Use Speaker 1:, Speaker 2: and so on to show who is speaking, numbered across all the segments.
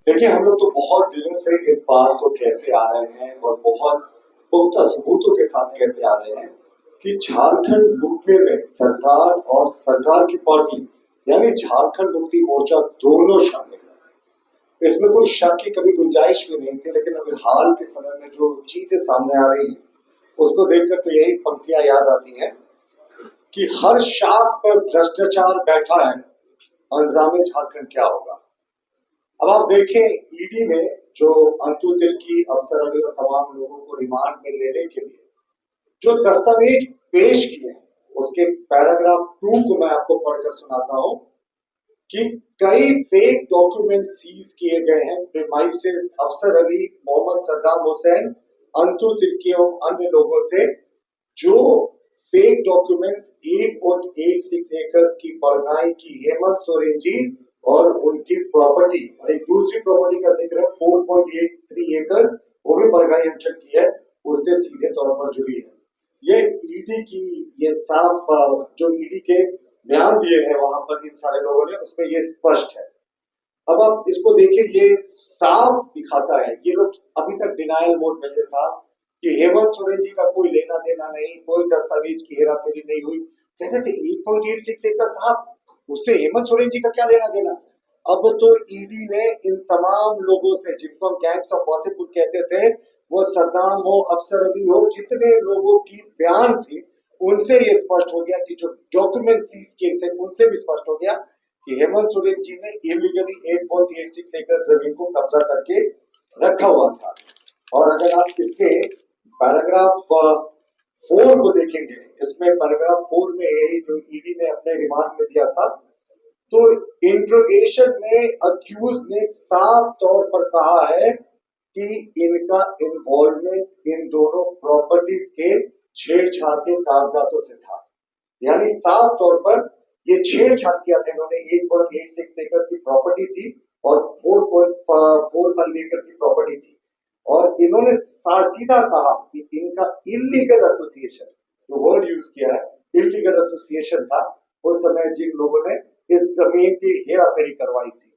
Speaker 1: देखिए, हम लोग तो बहुत दिनों से इस बात को कहते आ रहे हैं और बहुत पुख्ता सबूतों के साथ कहते आ रहे हैं कि झारखंड लूटने में सरकार और सरकार की पार्टी यानी झारखंड मुक्ति मोर्चा दोनों शामिल है। इसमें कोई शक की कभी गुंजाइश भी नहीं थी, लेकिन अभी हाल के समय में जो चीजें सामने आ रही हैं उसको देखकर तो यही पंक्तियां याद आती हैं कि हर शाख पर भ्रष्टाचार बैठा है, अंजामे झारखंड क्या होगा। अब आप देखें, ईडी ने जो अंतु तिर्की, अफसर अली और तमाम लोगों को रिमांड में लेने के लिए जो दस्तावेज पेश किए हैं, उसके पैराग्राफ 2 को मैं आपको पढ़कर सुनाता हूं कि कई फेक डॉक्यूमेंट सीज किए गए हैं प्रीमाइसेस अफसर अली, मोहम्मद सद्दाम हुसैन, अंतु तिर्की और अन्य लोगों से, जो फेक डॉक्यूमेंट्स 8.86 एकर्स की बढ़ाई की हेमंत सोरेन जी और उनकी प्रॉपर्टी और एक दूसरी प्रॉपर्टी का जिक्र है 4.83 एकर्स, वो भी बढ़ाई अंचल की है, उससे सीधे तौर पर जुड़ी है। ये ईडी की ये साफ जो ईडी के बयान दिए हैं वहां पर इन सारे लोगों ने, उसमें ये स्पष्ट है। अब आप इसको देखिए, ये साफ दिखाता है, ये लोग अभी तक डिनायल मोड में थे साहब, कि हेमंत सोरेन जी का कोई लेना देना नहीं, कोई दस्तावेज की हेराफेरी नहीं हुई। कहते थे 8.86 एकड़ साहब, उससे हेमंत सोरेन जी का क्या लेना देना। अब तो ईडी ने इन तमाम लोगों से, जिनको हम गैंग्स ऑफ वासेपुर कहते थे, वो सद्दाम हो, अफसर अली हो, जितने लोगों की बयान थी, उनसे ये स्पष्ट हो गया कि जो डॉक्यूमेंट सीज किए थे उनसे भी स्पष्ट हो गया कि हेमंत सोरेन जी ने इलीगली 8.86 एकड़ जमीन को कब्जा करके रखा हुआ था। और अगर आप इसके पैराग्राफ 4 को देखेंगे, इसमें पैराग्राफ 4 में यही जो ईडी ने अपने रिमांड में दिया था, तो इंट्रोगेशन में अक्यूज ने साफ तौर पर कहा है कि इनका इन्वॉल्वमेंट इन दोनों प्रॉपर्टीज के छेड़छाड़ के कागजातों से था। यानी साफ तौर पर ये छेड़छाड़ किया था इन्होंने। 8.86 एकड़ की प्रॉपर्टी थी और 4.45 एकड़ की प्रॉपर्टी थी, और इन्होंने सीधा कहा कि इनका इलीगल एसोसिएशन, जो वर्ड यूज किया है इलीगल एसोसिएशन था उस समय जिन लोगों ने इस जमीन की हेराफेरी करवाई थी।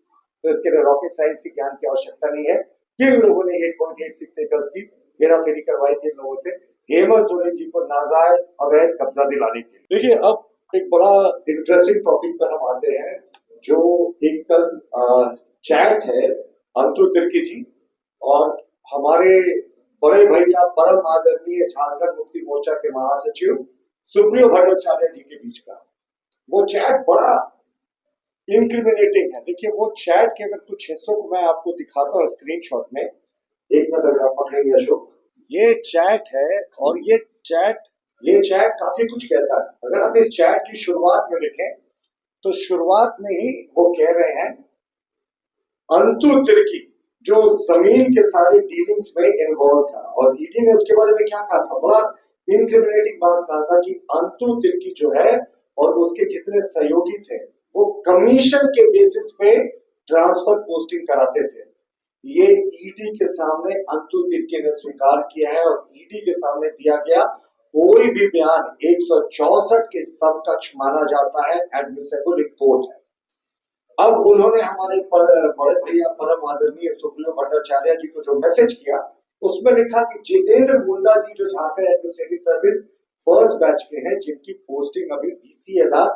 Speaker 1: तो इसके लिए रॉकेट साइंस के ज्ञान की आवश्यकता नहीं है। किन लोगों ने 8.86 एकड़ की हेराफेरी करवाई थी इन लोगों से, हेमंत सोरेन जी को नाजायज अवैध कब्जा दिलाने के लिए। देखिए, अब एक बड़ा इंटरेस्टिंग टॉपिक पर हम आते हैं, जो एक कल चैट है अंतु तिर्की जी और हमारे बड़े भैया परम आदरणीय झारखंड मुक्ति मोर्चा के महासचिव सुप्रियो भट्टाचार्य जी के बीच का वो चैट बड़ा इंक्रिमिनेटिंग है। देखिए, वो चैट के अगर कुछ हिस्सों को मैं आपको दिखाता हूँ स्क्रीनशॉट में, एक मिनट अगर आप पकड़ेंगे अशोक, ये चैट है और ये चैट काफी कुछ कहता है। अगर आप इस चैट की शुरुआत में देखें तो शुरुआत में ही वो कह रहे हैं अंतु तिर्की जो जमीन के सारे डीलिंग्स में इन्वॉल्व था, और ईडी ने उसके बारे में क्या कहा था, बड़ा इनक्रिमिनेटिंग बात कहा था कि अंतु तिर्की जो है और उसके जितने सहयोगी थे वो कमीशन के बेसिस पे ट्रांसफर पोस्टिंग कराते थे। ये ईडी के सामने अंतु तिर्की ने स्वीकार किया है और ईडी के सामने दिया गया कोई भी बयान 164 के समकक्ष माना जाता है, एडमिसेबल इन कोर्ट है। अब उन्होंने हमारे बड़े भैया परम आदरणीय सुप्रियो भट्टाचार्य जी को जो मैसेज किया, उसमें लिखा कि जितेंद्र मुंडा जी जो Jharkhand administrative service first batch के हैं, जिनकी पोस्टिंग अभी डीसीएलआर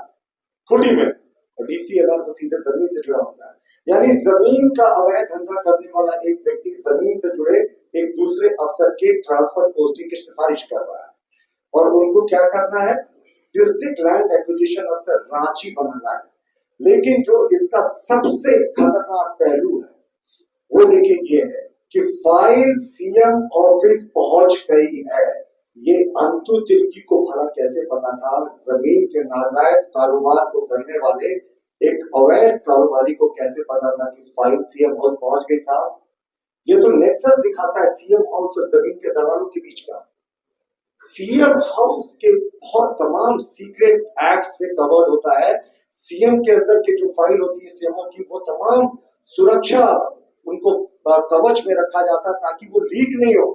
Speaker 1: खुली में, और डीसीएलआर तो सीधे जमीन से जुड़ा होता है, यानी जमीन का अवैध धंधा करने वाला एक व्यक्ति जमीन से जुड़े एक दूसरे अफसर के ट्रांसफर पोस्टिंग की सिफारिश कर रहा है, और उनको क्या करना है, डिस्ट्रिक्ट लैंड एक्विजिशन अफसर रांची बनाना है। लेकिन जो इसका सबसे खतरनाक पहलू है वो देखिए ये है कि फाइल सीएम ऑफिस पहुंच गई है। ये अंतु तिर्की को भला कैसे पता था, जमीन के नाजायज कारोबार को करने वाले एक अवैध कारोबारी को कैसे पता था कि फाइल सीएम हाउस पहुंच गई साहब। ये तो नेक्सस दिखाता है सीएम हाउस और जमीन के दलालों के बीच का। सीएम हाउस के बहुत तमाम सीक्रेट एक्ट से कवर्ड होता है। सीएम के अंदर की जो फाइल होती है सीएमओ की, वो तमाम सुरक्षा उनको कवच में रखा जाता है ताकि वो लीक नहीं हो।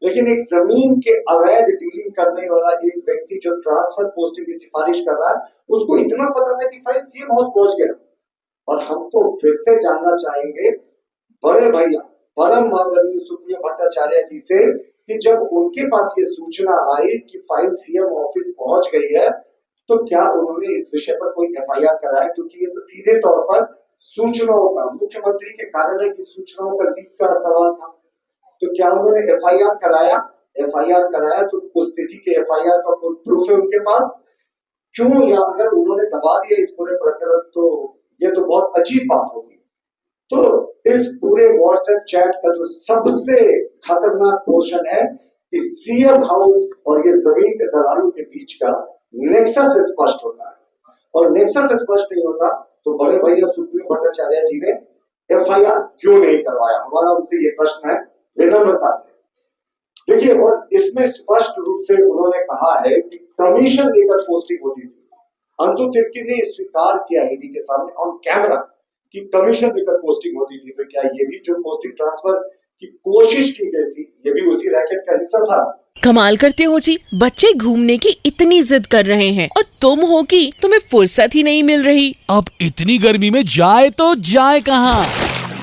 Speaker 1: लेकिन एक जमीन के अवैध डीलिंग करने वाला एक व्यक्ति जो ट्रांसफर पोस्टिंग की सिफारिश कर रहा है, उसको इतना पता था कि फाइल सीएम हाउस पहुंच गया। और हम तो फिर से जानना चाहेंगे बड़े भैया परम आदरणीय सुप्रिया भट्टाचार्य जी से कि जब उनके पास ये सूचना आई कि फाइल सीएम ऑफिस पहुंच गई है, तो क्या उन्होंने इस विषय पर कोई एफआईआर कराया? क्योंकि ये तो सीधे तौर पर सूचनाओं का, मुख्यमंत्री के कार्यालय की सूचनाओं का लीक का सवाल था। तो क्या उन्होंने एफआईआर कराया? एफआईआर कराया तो उस स्थिति के एफआईआर का कोई प्रूफ है उनके पास? क्यों, या अगर उन्होंने दबा दिया इस पूरे प्रकरण, तो ये तो बहुत अजीब बात होगी। तो इस पूरे व्हाट्सएप चैट का जो सबसे खतरनाक पोर्शन है कि सीएम हाउस और ये जमीन के दलालों के बीच का नेक्सस स्पष्ट होता है, और नेक्सस स्पष्ट नहीं होता तो बड़े भैया सुप्रियो भट्टाचार्य जी ने एफआईआर क्यों नहीं करवाया? हमारा उनसे ये प्रश्न है विनम्रता से। देखिए, और इसमें स्पष्ट रूप से उन्होंने कहा है कि कमीशन लेकर पोस्टिंग होती थी। अंतु तिर्की ने स्वीकार किया ईडी के सामने ऑन कैमरा कि कमीशन लेकर पोस्टिंग होती थी। तो क्या ये भी जो पोस्टिंग ट्रांसफर की कोशिश की गई थी, ये भी उसी रैकेट का हिस्सा था?
Speaker 2: कमाल करते हो जी, बच्चे घूमने की इतनी जिद कर रहे हैं और तुम हो कि तुम्हें फुर्सत ही नहीं मिल रही।
Speaker 3: अब इतनी गर्मी में जाए तो जाए कहाँ?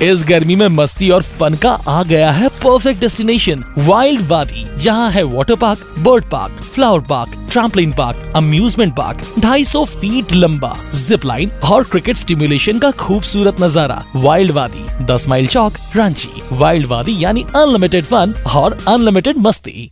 Speaker 3: इस गर्मी में मस्ती और फन का आ गया है परफेक्ट डेस्टिनेशन वाइल्ड वादी, जहाँ है water park, bird park, flower park, trampoline park, amusement park, 250 feet लंबा, जिप लाइन और क्रिकेट स्टिमुलेशन का खूबसूरत नजारा। वाइल्ड वादी, 10 माइल चौक, रांची। वाइल्ड वादी यानी अनलिमिटेड फन और अनलिमिटेड मस्ती।